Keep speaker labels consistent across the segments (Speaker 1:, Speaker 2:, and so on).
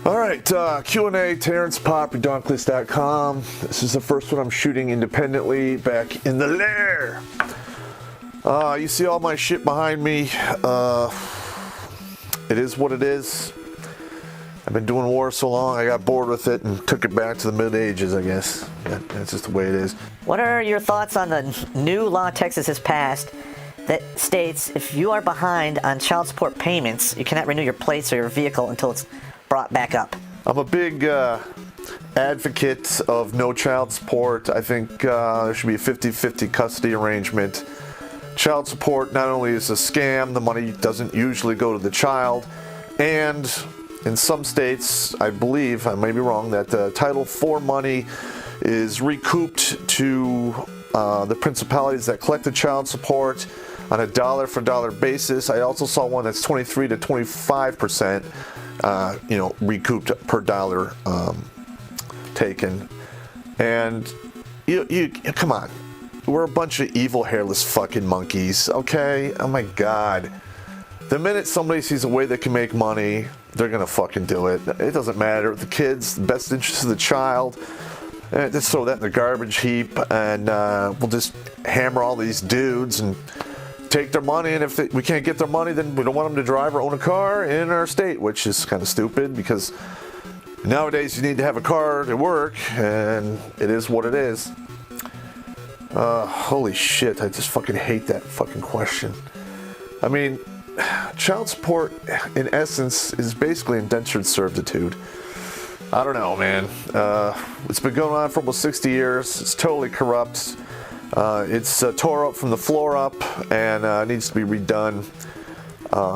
Speaker 1: All right, Q and A, Terrence, PoppDonklist.com. This is the first one I'm shooting independently back in the Lair. You see all my shit behind me. It is what it is. I've been doing war so long, I got bored with it and took it back to the mid-ages, I guess. That's just the way it is.
Speaker 2: What are your thoughts on the new law Texas has passed that states if you are behind on child support payments, you cannot renew your plates or your vehicle until it's brought back up?
Speaker 1: I'm a big advocate of no child support. I think there should be a 50-50 custody arrangement. Child support not only is a scam, the money doesn't usually go to the child, and in some states, I believe, I may be wrong, that Title IV money is recouped to the principalities that collect the child support on a dollar-for-dollar basis. I also saw one that's 23 to 25%, recouped per dollar taken. And you come on, we're a bunch of evil, hairless fucking monkeys, okay? Oh my God. The minute somebody sees a way they can make money, they're gonna fucking do it. It doesn't matter. The kids, the best interest of the child, just throw that in the garbage heap, and we'll just hammer all these dudes and take their money. And if we can't get their money, then we don't want them to drive or own a car in our state, which is kind of stupid because nowadays you need to have a car to work, and it is what it is. Holy shit, I just fucking hate that fucking question. I mean, child support, in essence, is basically indentured servitude. I don't know, man. It's been going on for almost 60 years. It's totally corrupt. It's tore up from the floor up and needs to be redone.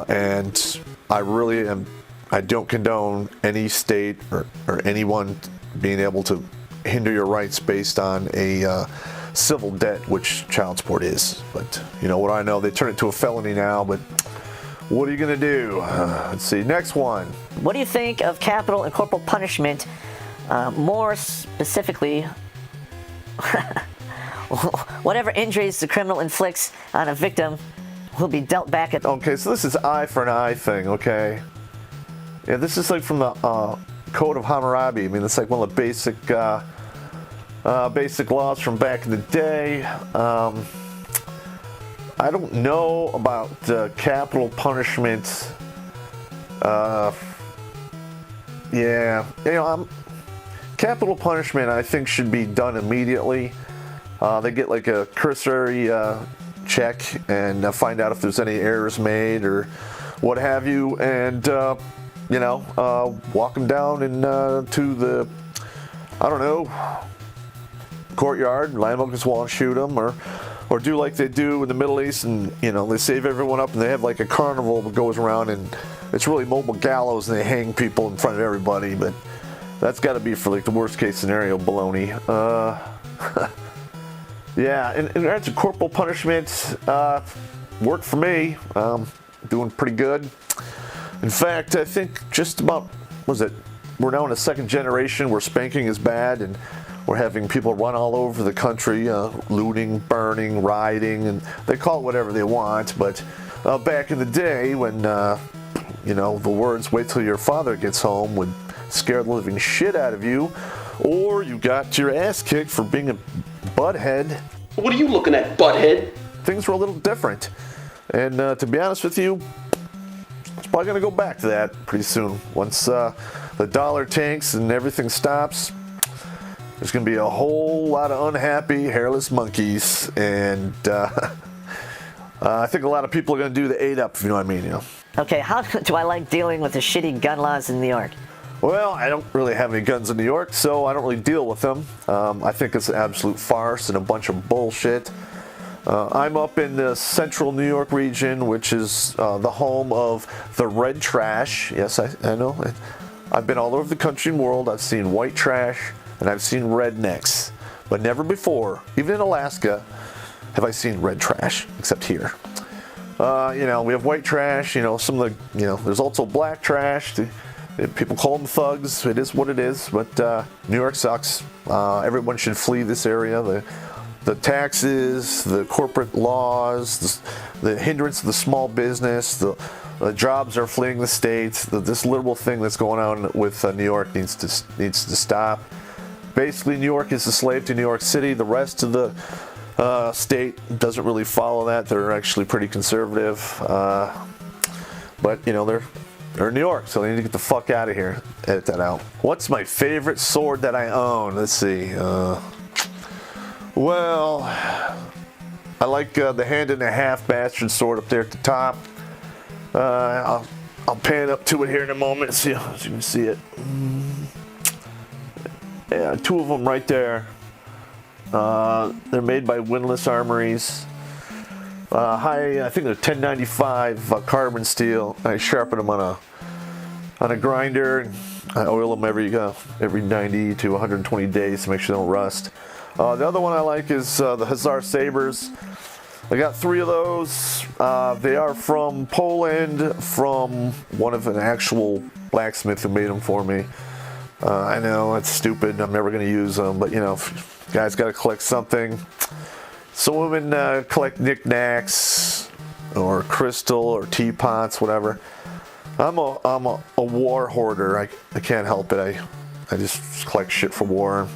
Speaker 1: And I don't condone any state or anyone being able to hinder your rights based on a civil debt, which child support is. But you know what I know? They turn it to a felony now, but what are you going to do? Let's see. Next one.
Speaker 2: What do you think of capital and corporal punishment? More specifically, whatever injuries the criminal inflicts on a victim will be dealt back at.
Speaker 1: Okay, so this is eye for an eye thing, okay? Yeah, this is like from the Code of Hammurabi. I mean, it's like one of the basic laws from back in the day. I don't know about capital punishment. Capital punishment I think should be done immediately. They get like a cursory check and find out if there's any errors made or what have you, and walk them down and to the, I don't know, courtyard, line them up against the wall and shoot them, or do like they do in the Middle East, and they save everyone up and they have like a carnival that goes around, and it's really mobile gallows and they hang people in front of everybody. But that's got to be for like the worst case scenario baloney. Yeah, and regards to corporal punishment, worked for me. Doing pretty good. In fact, I think just about, we're now in a second generation where spanking is bad, and we're having people run all over the country, looting, burning, rioting, and they call it whatever they want. But back in the day when, the words "wait till your father gets home" would scare the living shit out of you, or you got your ass kicked for being a butthead.
Speaker 3: What are you looking at, butthead?
Speaker 1: Things were a little different. And to be honest with you, it's probably going to go back to that pretty soon. Once the dollar tanks and everything stops, there's going to be a whole lot of unhappy, hairless monkeys, and I think a lot of people are going to do the 8-up, if you know what I mean.
Speaker 2: Okay, how do I like dealing with the shitty gun laws in New York?
Speaker 1: Well, I don't really have any guns in New York, so I don't really deal with them. I think it's an absolute farce and a bunch of bullshit. I'm up in the central New York region, which is the home of the red trash. Yes, I know. I've been all over the country and world. I've seen white trash and I've seen rednecks, but never before, even in Alaska, have I seen red trash, except here. We have white trash, some of the, there's also black trash. People call them thugs. It is what it is, but New York sucks. Everyone should flee this area. The taxes, the corporate laws, the hindrance of the small business, the The jobs are fleeing the states. This liberal thing that's going on with New York needs to stop. Basically, New York is a slave to New York City. The rest of the state doesn't really follow that. They're actually pretty conservative. But, you know, they're in New York, so they need to get the fuck out of here. Edit that out. What's my favorite sword that I own? Let's see. Well, I like the hand and a half bastard sword up there at the top. I'll pan up to it here in a minute, so you can see it. Yeah, two of them right there. They're made by windlass armories. I think they're 1095 carbon steel. I sharpen them on a grinder, and I oil them every 90 to 120 days to make sure they don't rust. The other one I like is the Hussar Sabers. I got 3 of those. They are from Poland, from one of an actual blacksmith who made them for me. I know it's stupid. I'm never going to use them, but you know, if guys got to collect something. Some women collect knickknacks or crystal or teapots, whatever. I'm a war hoarder. I can't help it. I just collect shit for war.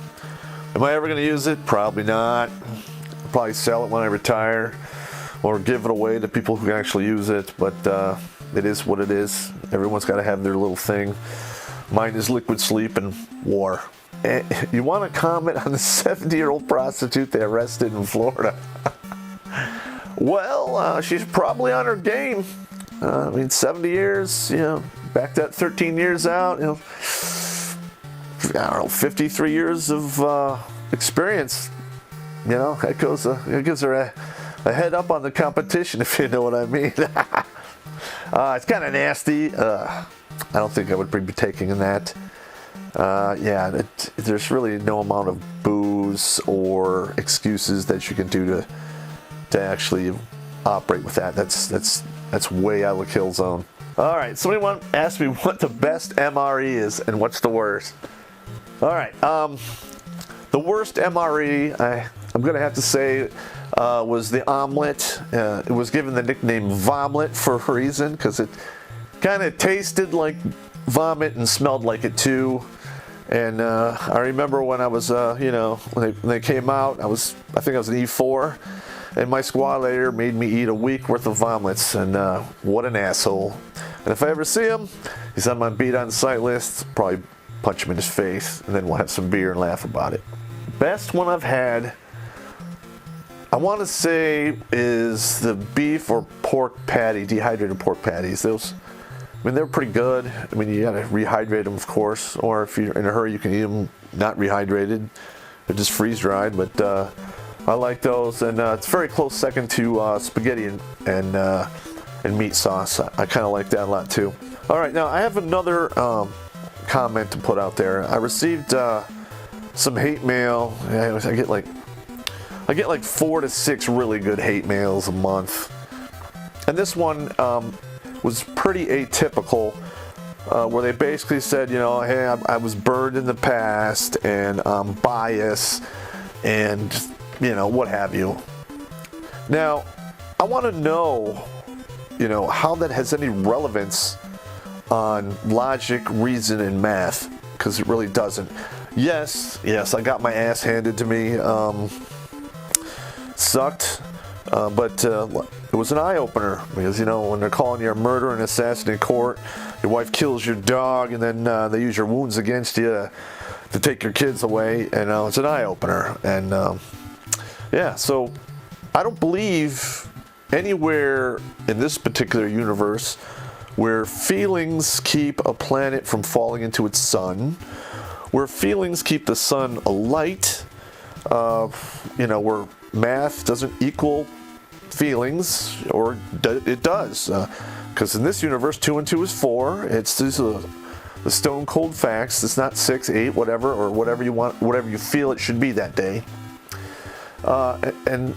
Speaker 1: Am I ever going to use it? Probably not. I'll probably sell it when I retire or give it away to people who can actually use it. But it is what it is. Everyone's got to have their little thing. Mine is liquid sleep and war. You want to comment on the 70-year-old prostitute they arrested in Florida? Well, she's probably on her game. I mean, 70 years, you know, back that 13 years out, you know, I don't know, 53 years of experience. You know, it gives her a head up on the competition, if you know what I mean. It's kind of nasty. I don't think I would be taking in that. Yeah, there's really no amount of booze or excuses that you can do to actually operate with that. That's way out of the kill zone. All right, somebody asked me what the best MRE is and what's the worst. All right, the worst MRE I'm gonna have to say was the omelet. It was given the nickname Vomlet for a reason, because it kind of tasted like vomit and smelled like it too. And I remember when I was, you know, when they came out, I think I was an E4, and my squad leader made me eat a week worth of vomits, and what an asshole. And if I ever see him, he's on my beat on sight list, probably punch him in his face, and then we'll have some beer and laugh about it. Best one I've had, I want to say, is the beef or pork patty, dehydrated pork patties. Those, I mean, they're pretty good. I mean, you gotta rehydrate them, of course, or if you're in a hurry, you can eat them not rehydrated. They're just freeze-dried, but I like those, and it's very close second to spaghetti and meat sauce. I kind of like that a lot too. All right, now I have another comment to put out there. I received some hate mail. I get like 4 to 6 really good hate mails a month, and this one was pretty atypical, where they basically said, you know, hey, I was burned in the past, and I'm biased, and you know, what have you. Now, I want to know, you know, how that has any relevance on logic, reason, and math, because it really doesn't. Yes, I got my ass handed to me. Sucked, but it was an eye-opener, because, you know, when they're calling you a murderer and assassin in court, your wife kills your dog, and then they use your wounds against you to take your kids away, and it's an eye-opener. And yeah, so I don't believe anywhere in this particular universe where feelings keep a planet from falling into its sun, where feelings keep the sun alight, you know, where math doesn't equal feelings, or it does, because in this universe 2 and 2 is 4. These are the stone cold facts. It's not 6, 8, whatever, or whatever you want, whatever you feel it should be that day. And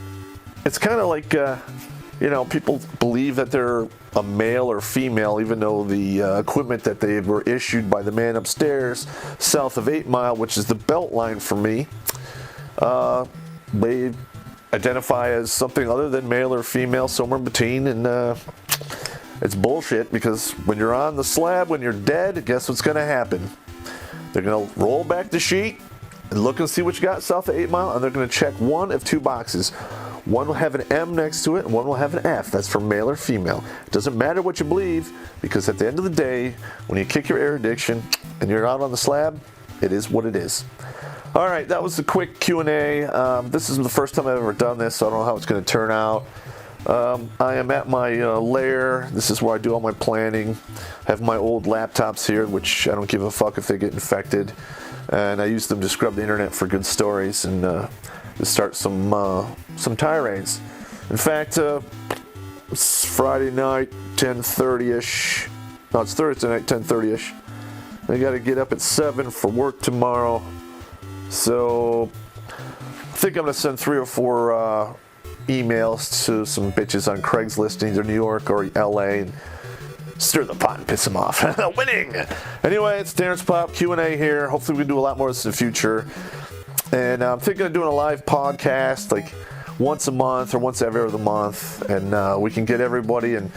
Speaker 1: it's kind of like, you know, people believe that they're a male or female, even though the equipment that they were issued by the man upstairs south of 8 Mile, which is the belt line for me, they identify as something other than male or female, somewhere in between. And It's bullshit because when you're on the slab, when you're dead, guess what's going to happen? They're going to roll back the sheet and look and see what you got south of 8 Mile, and they're going to check one of two boxes. One will have an M next to it, and one will have an F. That's for male or female. It doesn't matter what you believe, because at the end of the day, when you kick your air addiction and you're out on the slab, it is what it is. All right, that was the quick Q&A. This is the first time I've ever done this, so I don't know how it's going to turn out. I am at my Lair. This is where I do all my planning. I have my old laptops here, which I don't give a fuck if they get infected. And I use them to scrub the internet for good stories and to start some tirades. In fact, it's Friday night, 10:30ish. No, it's Thursday night, 10:30ish. I got to get up at 7 for work tomorrow. So I think I'm going to send 3 or 4 emails to some bitches on Craigslist in either New York or LA and stir the pot and piss them off. Winning! Anyway, it's Darren's Popp Q and A here. Hopefully we can do a lot more of this in the future. And I'm thinking of doing a live podcast like once a month or once every other month. And we can get everybody and,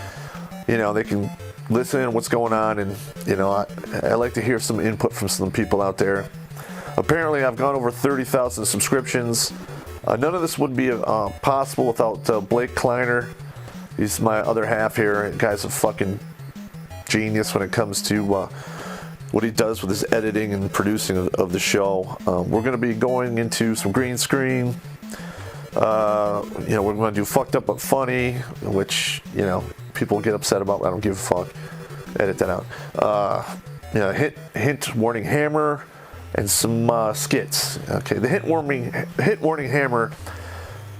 Speaker 1: they can listen to what's going on. And, I like to hear some input from some people out there. Apparently, I've gone over 30,000 subscriptions. None of this would be possible without Blake Kleiner. He's my other half here. The guy's a fucking genius when it comes to what he does with his editing and producing of the show. We're going to be going into some green screen. We're going to do fucked up but funny, which people get upset about. I don't give a fuck. Edit that out. Hint warning hammer and some skits. Okay, the hint warning hammer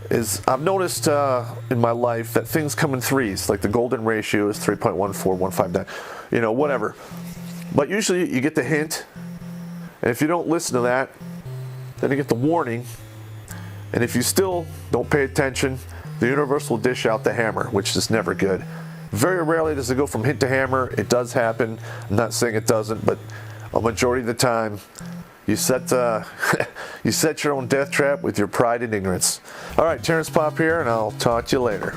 Speaker 1: is, I've noticed in my life that things come in threes, like the golden ratio is 3.14159, whatever. But usually you get the hint, and if you don't listen to that, then you get the warning, and if you still don't pay attention, the universe will dish out the hammer, which is never good. Very rarely does it go from hint to hammer. It does happen. I'm not saying it doesn't, but a majority of the time, you set your own death trap with your pride and ignorance. All right, Terrence Popp here, and I'll talk to you later.